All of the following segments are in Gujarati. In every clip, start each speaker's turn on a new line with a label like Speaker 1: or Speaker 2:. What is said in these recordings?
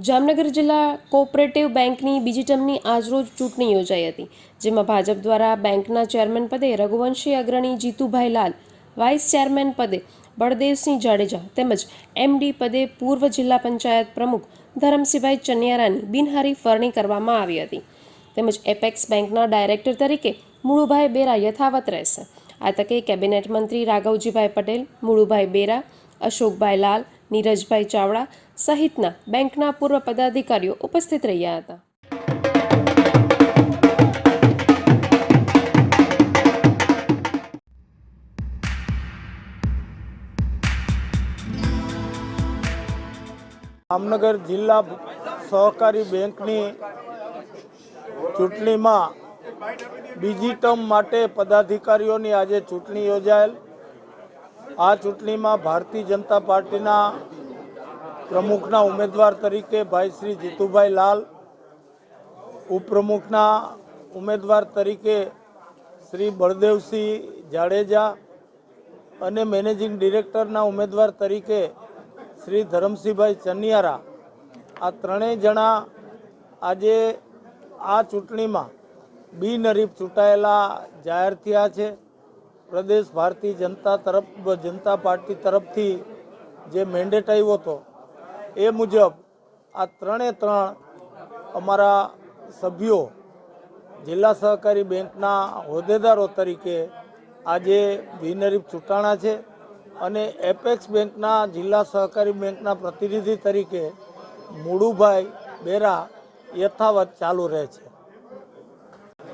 Speaker 1: જામનગર જિલ્લા કોઓપરેટિવ બેંકની બીજી ટર્મની આજરોજ ચૂંટણી યોજાઈ હતી, જેમાં ભાજપ દ્વારા બેંકના ચેરમેન પદે રઘુવંશી અગ્રણી જીતુભાઈ લાલ, વાઇસ ચેરમેન પદે બળદેવસિંહ જાડેજા તેમજ એમડી પદે પૂર્વ જિલ્લા પંચાયત પ્રમુખ ધરમસિંહભાઈ ચનિયારાની બિનહરીફ વરણી કરવામાં આવી હતી. તેમજ એપેક્સ બેંકના ડાયરેક્ટર તરીકે મુળુભાઈ બેરા યથાવત રહેશે. આ તકે કેબિનેટ મંત્રી રાઘવજીભાઈ પટેલ, મુળુભાઈ બેરા, અશોકભાઈ લાલ, નીરજભાઈ ચાવડા સહિતના બેંકના પૂર્વ પદાધિકારીઓ ઉપસ્થિત રહ્યા હતા.
Speaker 2: જામનગર જિલ્લા સહકારી બેંકની ચૂંટણીમાં બીજી ટર્મ માટે પદાધિકારીઓની આજે ચૂંટણી યોજાયેલ. આ ચૂંટણીમાં ભારતીય જનતા પાર્ટીના પ્રમુખના ઉમેદવાર તરીકે ભાઈ શ્રી જીતુભાઈ લાલ, ઉપપ્રમુખના ઉમેદવાર તરીકે શ્રી બળદેવસિંહ જાડેજા અને મેનેજિંગ ડિરેક્ટરના ઉમેદવાર તરીકે શ્રી ધરમસિંહભાઈ ચનિયારા, આ ત્રણેય જણા આજે આ ચૂંટણીમાં બિનહરીફ ચૂંટાયેલા જાહેર થયા છે. પ્રદેશ ભારતીય જનતા પાર્ટી તરફથી જે મેન્ડેટ આવ્યો હતો એ મુજબ આ ત્રણે અમારા સભ્યો જિલ્લા સહકારી બેંકના હોદ્દેદારો તરીકે આજે બિનહરીફ ચૂંટાણા છે અને એપેક્સ બેંકના જિલ્લા સહકારી બેંકના પ્રતિનિધિ તરીકે મુળુભાઈ બેરા યથાવત ચાલુ રહે છે.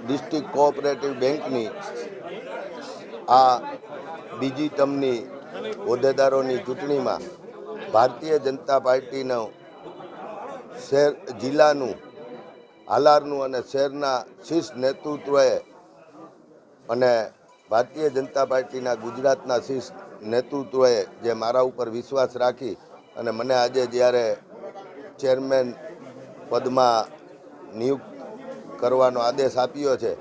Speaker 3: ડિસ્ટ્રિક્ટ કોઓપરેટિવ બેંકની આ બીજી ટર્મની હોદ્દેદારોની ચૂંટણીમાં ભારતીય જનતા પાર્ટીનું શહેર જિલ્લાનું હાલારનું અને શહેરના શીર્ષ નેતૃત્વએ અને ભારતીય જનતા પાર્ટીના ગુજરાતના શીર્ષ નેતૃત્વએ જે મારા ઉપર વિશ્વાસ રાખી અને મને આજે જ્યારે ચેરમેન પદમાં નિયુક્ત કરવાનો આદેશ આપ્યો છે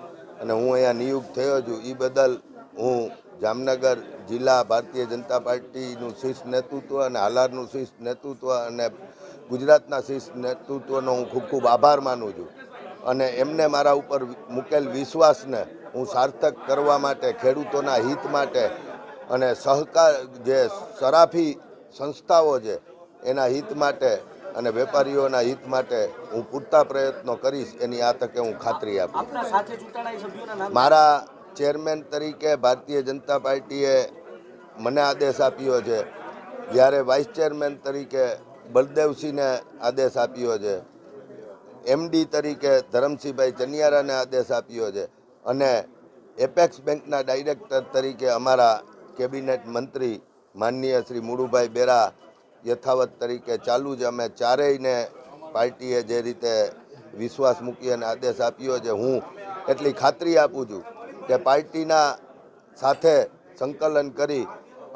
Speaker 3: અને હું અહીંયા નિયુક્ત થયો છું, એ બદલ હું જામનગર જિલ્લા ભારતીય જનતા પાર્ટીનું શીર્ષ નેતૃત્વ અને હાલારનું શીર્ષ નેતૃત્વ અને ગુજરાતના શીર્ષ નેતૃત્વનો હું ખૂબ ખૂબ આભાર માનું છું અને એમને મારા ઉપર મૂકેલ વિશ્વાસને હું સાર્થક કરવા માટે, ખેડૂતોના હિત માટે અને સહકાર જે સરાફી સંસ્થાઓ છે એના હિત માટે અને વેપારીઓના હિત માટે હું પૂરતા પ્રયત્નો કરીશ, એની આ તકે હું ખાતરી આપું. મારા ચેરમેન તરીકે ભારતીય જનતા પાર્ટીએ મને આદેશ આપ્યો છે, જ્યારે વાઇસ ચેરમેન તરીકે બળદેવસિંહને આદેશ આપ્યો છે, એમડી તરીકે ધરમસિંહભાઈ ચનિયારાને આદેશ આપ્યો છે અને એપેક્સ બેંકના ડાયરેક્ટર તરીકે અમારા કેબિનેટ મંત્રી માનનીય શ્રી મુળુભાઈ બેરા યથાવત તરીકે ચાલુ છે. અમે ચારેયને પાર્ટીએ જે રીતે વિશ્વાસ મૂકી અને આદેશ આપ્યો છે, હું એટલી ખાતરી આપું છું કે પાર્ટીના સાથે સંકલન કરી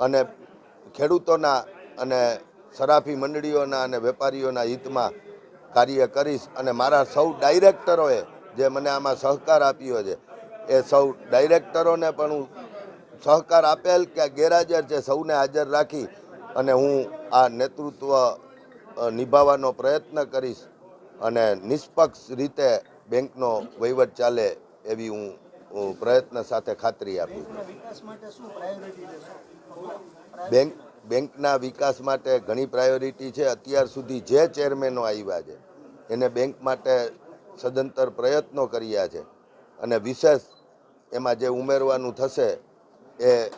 Speaker 3: અને ખેડૂતોના અને સરાફી મંડળીઓના અને વેપારીઓના હિતમાં કાર્ય કરીશ અને મારા સૌ ડાયરેક્ટરોએ જે મને આમાં સહકાર આપ્યો છે એ સૌ ડાયરેક્ટરોને પણ હું સહકાર આપેલ કે ગેરહાજર છે સૌને હાજર રાખી અને હું આ નેતૃત્વ નિભાવવાનો પ્રયત્ન કરીશ અને નિષ્પક્ષ રીતે બેંકનો વહીવટ ચાલે એવી હું પ્રયત્ન સાથે ખાતરી આપી. બેંકના વિકાસ માટે ઘણી પ્રાયોરિટી છે. અત્યાર સુધી જે ચેરમેનો આવ્યા છે એને બેંક માટે સદંતર પ્રયત્નો કર્યા છે અને વિશેષ એમાં જે ઉમેરવાનું થશે એ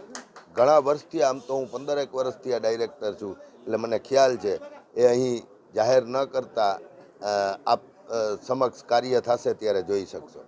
Speaker 3: ઘણા વર્ષથી, આમ તો હું 15 વર્ષથી આ ડાયરેક્ટર છું એટલે મને ખ્યાલ છે, એ અહીં જાહેર ન કરતા આપ સમક્ષ કાર્ય થશે ત્યારે જોઈ શકશો.